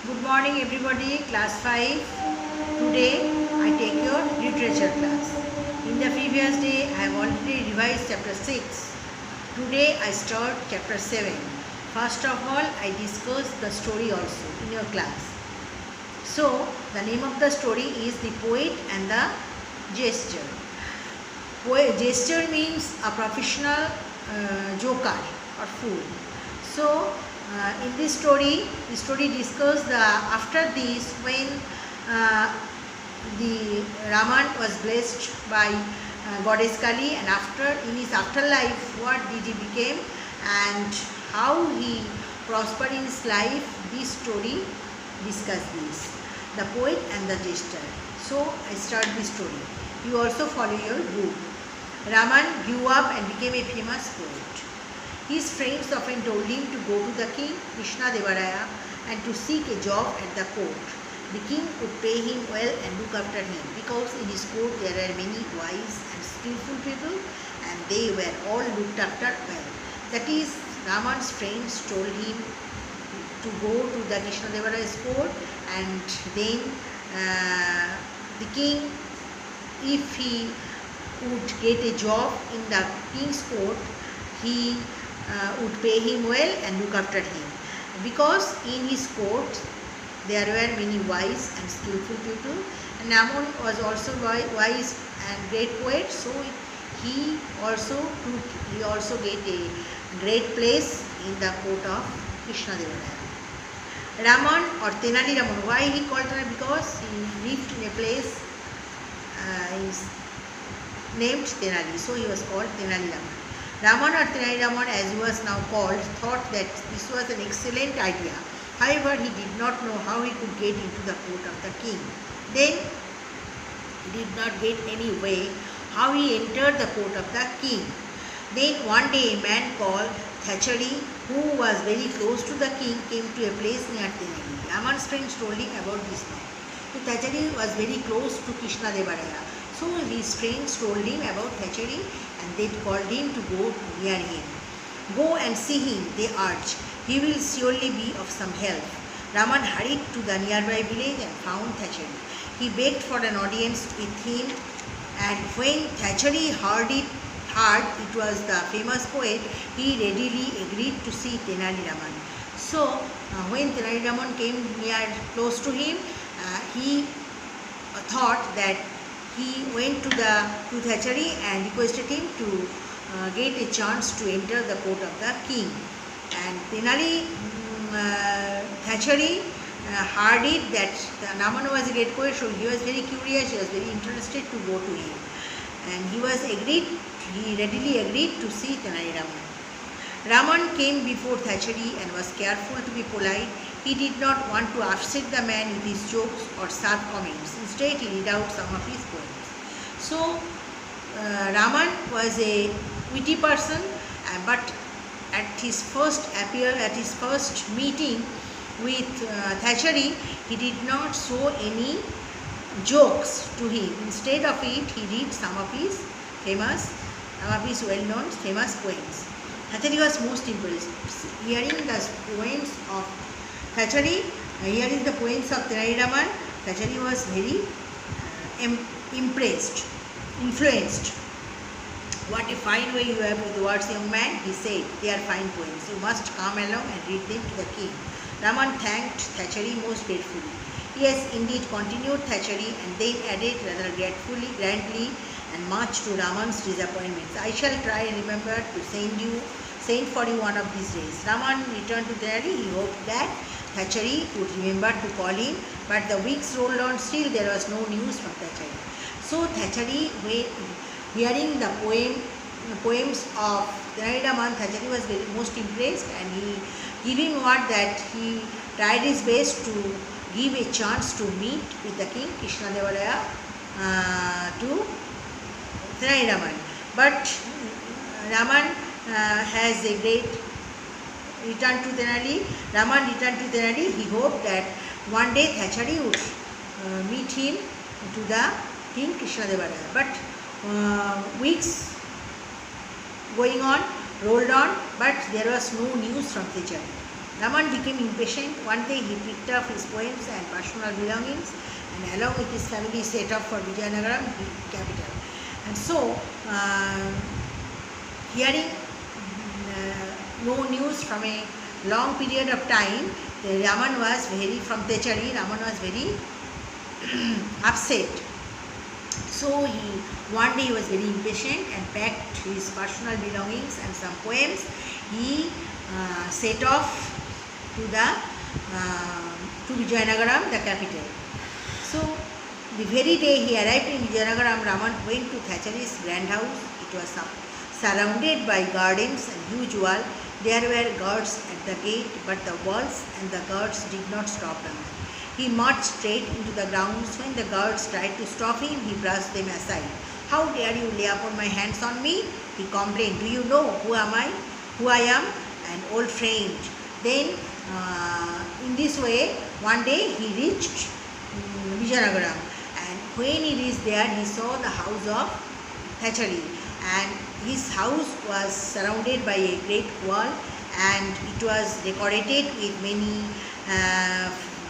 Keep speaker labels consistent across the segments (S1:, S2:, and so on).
S1: Good morning everybody, class 5. Today I take your literature class. In the previous day I have already revised chapter 6. Today I start chapter 7. First of all I discuss the story also in your class. So the name of the story is The Poet and the Jester. Jester means a professional joker or fool. So in this story, the story discussed after this when the Raman was blessed by goddess Kali, and after in his afterlife what did he became and how he prospered in his life. This story discuss this, the poet and the jester. So I start this story. You also follow your book. Raman grew up and became a famous poet. His friends often told him to go to the king Krishna Devaraya and to seek a job at the court. The king would pay him well and look after him, because in his court there were many wise and skillful people and they were all looked after well. That is, Raman's friends told him to go to the Krishna Devaraya's court, and then the king, if he would get a job in the king's court, he would pay him well and look after him, because in his court there were many wise and skillful people, and Raman was also wise and great poet, so he also get a great place in the court of Krishna Devaraya. Raman or Tenali Raman, why he called Tenali? Because he lived in a place named Tenali, so he was called Tenali Raman. Raman or Tenali Raman, as he was now called, thought that this was an excellent idea. However, he did not know how he could get into the court of the king. Then he did not get any way how he entered the court of the king. Then one day a man called Thachari, who was very close to the king, came to a place near Tenali. Raman's friends told him about this man. So Thachari was very close to Krishna Devaraya. So his friends told him about Thachari and they called him to go near him. Go and see him, they urged. He will surely be of some help. Raman hurried to the nearby village and found Thachari. He begged for an audience with him, and when Thachari heard it was the famous poet, he readily agreed to see Tenali Raman. So when Tenali Raman came close to him, he thought that he went to Thachari and requested him to get a chance to enter the court of the king. And Tenali Thachari heard it that Raman was a great poet, so he was very curious, he was very interested to go to him. And he readily agreed to see Tenali Raman. Raman came before Thachari and was careful to be polite. He did not want to upset the man with his jokes or sharp comments. Instead, he read out some of his poems. So, Raman was a witty person, but at his first meeting with Thachari, he did not show any jokes to him. Instead of it, he read some of his well-known famous poems. Thachari was most impressed. Hearing the poems of Thachari, hearing the poems of Tenali Raman, Thachari was very impressed, influenced. What a fine way you have with the words, young man, he said. They are fine poems. You must come along and read them to the king. Raman thanked Thachari most gratefully. Yes, indeed, continued Thachari, and then added rather grandly and much to Raman's disappointments. I shall try and remember to send for you one of these days. Raman returned to Tenali. He hoped that Thachari would remember to call him, but the weeks rolled on. Still there was no news from Thachari. So Thachari, hearing the poems of Tenali Raman, Thachari was most impressed, and he gave him word that he tried his best to give a chance to meet with the king Krishna Devaraya to Tenali Raman. But Raman has a great return to Tenali. Raman returned to Tenali. He hoped that one day Thachari would meet him to the king Krishna Devaraya. But weeks going on, rolled on, but there was no news from Thachari. Raman became impatient. One day he picked up his poems and personal belongings and along with his family set off for Vijayanagaram capital. And so, hearing no news from a long period of time, Raman was from Techari, Raman was very upset. So one day he was very impatient and packed his personal belongings and some poems. He set off to Vijayanagaram, the capital. So the very day he arrived in Vijayanagaram, Raman went to Thachari's grand house. It was surrounded by gardens and huge wall. There were guards at the gate, but the walls and the guards did not stop Raman. He marched straight into the grounds. When the guards tried to stop him, he brushed them aside. "How dare you lay upon my hands on me?" he complained. "Do you know who am I? Who I am? An old friend." Then, in this way, one day he reached Vijayanagaram, and when he reached there, he saw the house of Thachari, and his house was surrounded by a great wall, and it was decorated with many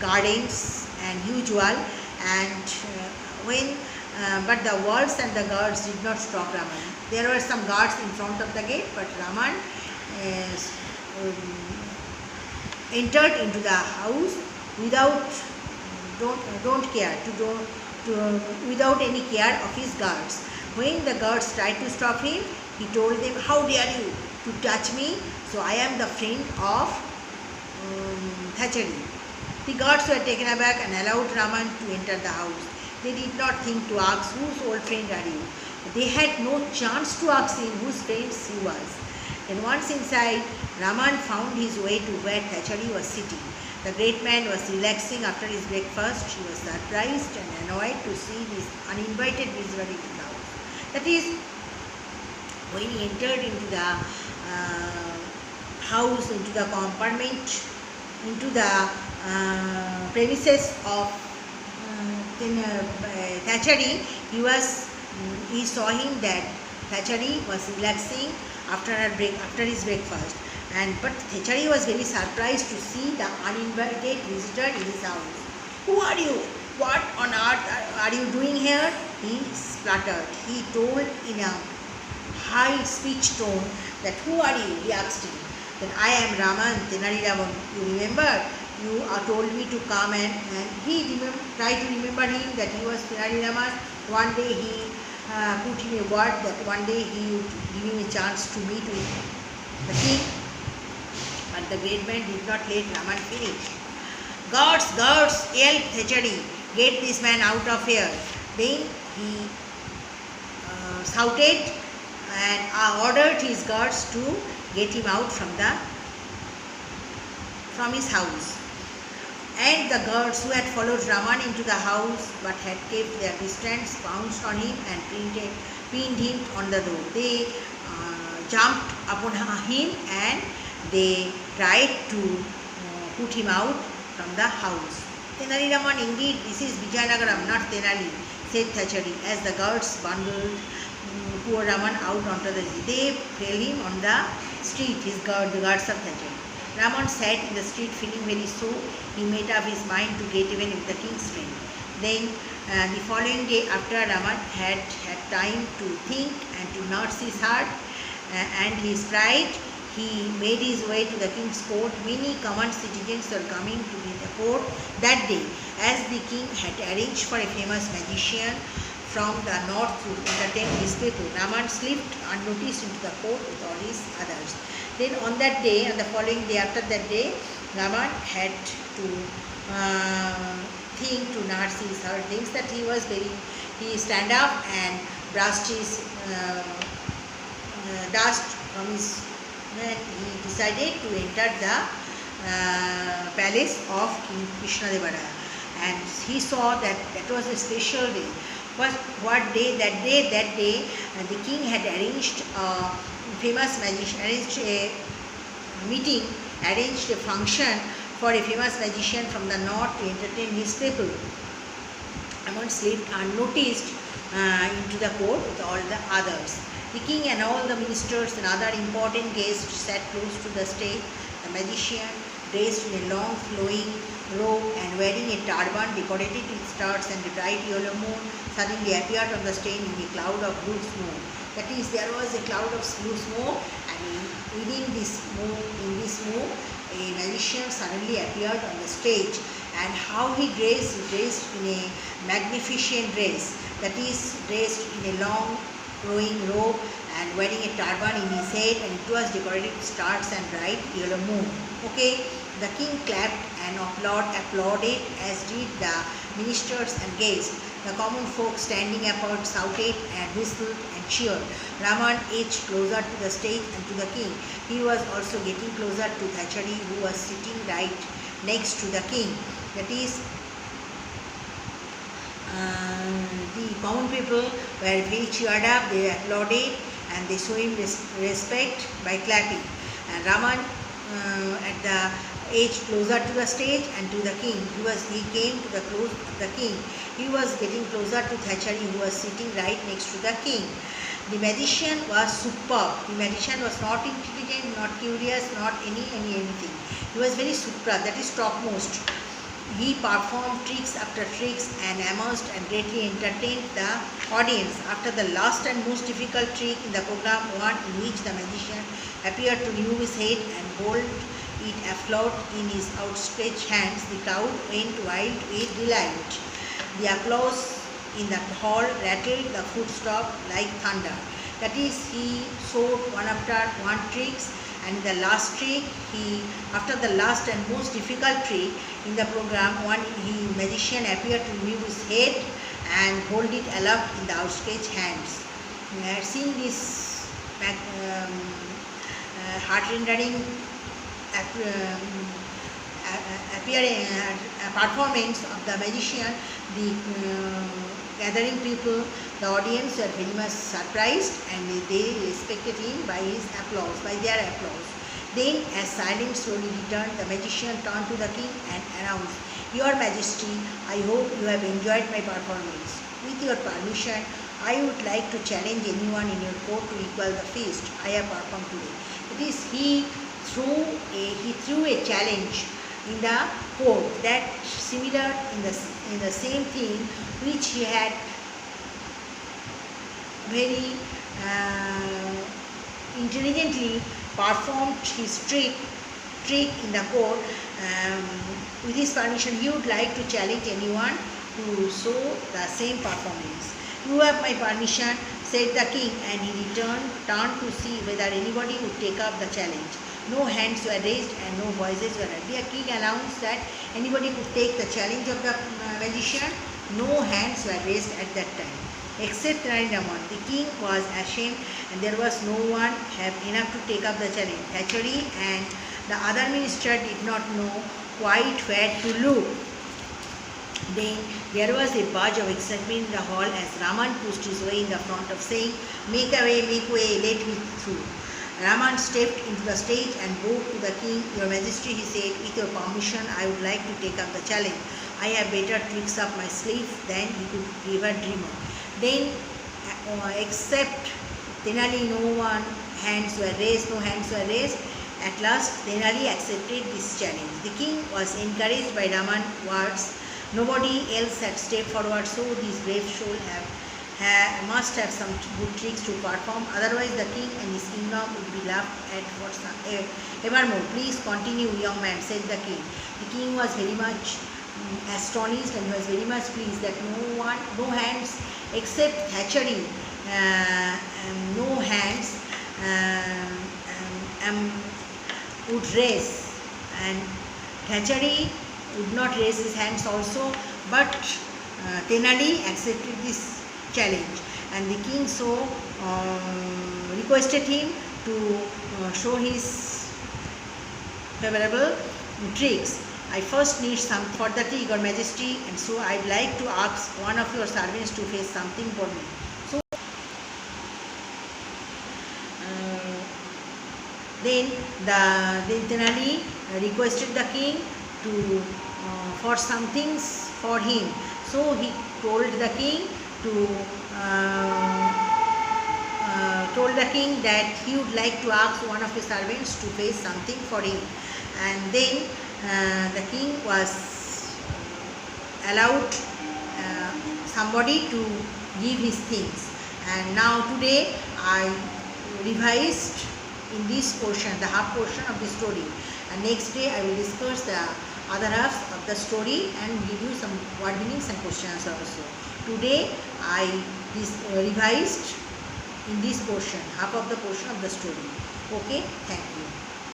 S1: gardens and huge wall. And but the walls and the guards did not stop Raman. There were some guards in front of the gate, but Raman entered into the house without without any care of his guards. When the guards tried to stop him, he told them, "How dare you to touch me? So I am the friend of Thachari." The guards were taken aback and allowed Raman to enter the house. They did not think to ask, "Whose old friend are you?" They had no chance to ask him whose friend he was. Then once inside, Raman found his way to where Thachari was sitting. The great man was relaxing after his breakfast. He was surprised and annoyed to see this uninvited visitor into the house. That is, when he entered into the house, into the compartment, into the premises of Thachari, he saw him that Thachari was relaxing after his breakfast. But Thachari was very surprised to see the uninvited visitor in his house. "Who are you? What on earth are you doing here?" he spluttered. He told in a high speech tone that, "Who are you?" he asked him. Then, "I am Raman, Tenali Raman. You remember? You told me to come." And he tried to remember him that he was Tenali Raman. One day he put him a word that one day he would give him a chance to meet with the king. But the great man did not let Raman finish. "Guards, guards!" yelled Thachari. "Get this man out of here." Then he shouted and ordered his guards to get him out from his house. And the guards who had followed Raman into the house but had kept their distance pounced on him and pinned him on the door. They jumped upon him and they tried to put him out from the house. "Tenali Raman, indeed, this is Vijayanagaram, not Tenali," said Thachari, as the guards bundled poor Raman out onto the street. They fell him on the street, the guards of Thachari. Raman sat in the street feeling very sore. He made up his mind to get even with the king's friend. Then the following day, after Raman had time to think and to nurse his heart and his pride, he made his way to the king's court. Many common citizens were coming to the court that day, as the king had arranged for a famous magician from the north to entertain his people. Raman slipped unnoticed into the court with all his others. Then on that day, and the following day after that day, Raman had to think to nurse his heart. Things that he stand up and brushed his dust from his. Then he decided to enter the palace of King Krishnadeva, and he saw that was a special day. What day? That day, the king had arranged a famous magician, arranged a meeting, arranged a function for a famous magician from the north to entertain his people. Raman slipped unnoticed into the court with all the others. The king and all the ministers and other important guests sat close to the stage. The magician dressed in a long flowing robe and wearing a turban decorated with stars and a bright yellow moon, suddenly appeared on the stage in a cloud of blue smoke. That is, there was a cloud of blue smoke, and within this smoke, a magician suddenly appeared on the stage. And how he dressed in a magnificent dress, that is, dressed in a long flowing robe and wearing a turban in his head, and it was decorated with stars and bright yellow moon. Okay, the king clapped and applauded, as did the ministers and guests. The common folk standing about shouted and whistled and cheered. Raman edged closer to the stage and to the king. He was also getting closer to Thachari, who was sitting right next to the king. That is, the common people were very cheered up, they applauded and they showed him respect by clapping. And Raman at the edge closer to the stage and to the king. He came to the close of the king. He was getting closer to Thachari, who was sitting right next to the king. The magician was superb. The magician was not intelligent, not curious, not anything. He was very superb, that is topmost. He performed tricks after tricks and amused and greatly entertained the audience. After the last and most difficult trick in the program, one in which the magician appeared to remove his head and hold it afloat in his outstretched hands, the crowd went wild with delight. The applause in the hall rattled the footstep like thunder. That is, he showed one after one tricks, and the last trick, after the last and most difficult trick in the program, magician appeared to remove his head and hold it aloft in the outstretched hands. Seeing this heart-rendering performance of the magician, the gathering people, the audience were very much surprised, and they respected him by their applause. Then, as silence slowly returned, the magician turned to the king and announced, "Your Majesty, I hope you have enjoyed my performance. With your permission, I would like to challenge anyone in your court to equal the feast I have performed today." It is, he threw a challenge in the court, that similar in the same thing which he had very intelligently performed his trick in the court. With his permission, he would like to challenge anyone to show the same performance. "You have my permission," said the king, and he turned to see whether anybody would take up the challenge. No hands were raised and no voices were heard. The king announced that anybody could take the challenge of the magician. No hands were raised at that time, except Narinaman. The king was ashamed, and there was no one enough to take up the challenge. Thachari and the other minister did not know quite where to look. Then there was a buzz of excitement in the hall as Raman pushed his way in the front of saying, make way, let me through." Raman stepped into the stage and bowed to the king. "Your Majesty," he said, "with your permission, I would like to take up the challenge. I have better tricks up my sleeve than he could ever dream of." Then, except Tenali, no hands were raised. At last, Tenali accepted this challenge. The king was encouraged by Raman's words. Nobody else had stepped forward, so these brave souls must have some good tricks to perform. Otherwise, the king and his kingdom would be laughed at for evermore. "Please continue, young man," said the king. The king was very much astonished, and he was very much pleased that no hands except Thachari, no hands would raise, and Thachari would not raise his hands also, but Tenali accepted this challenge, and the king so requested him to show his favorable tricks. "I first need some for the trick, Your Majesty, and so I'd like to ask one of your servants to face something for me." So then Tenali requested the king for some things for him. So he told the king that he would like to ask one of his servants to face something for him. And then the king was allowed somebody to give his things, and now today I revised in this portion, the half portion of the story, and next day I will discuss the other halves of the story and give you some word meanings and questions also. Today I revised in this portion, half of the portion of the story. Okay, thank you.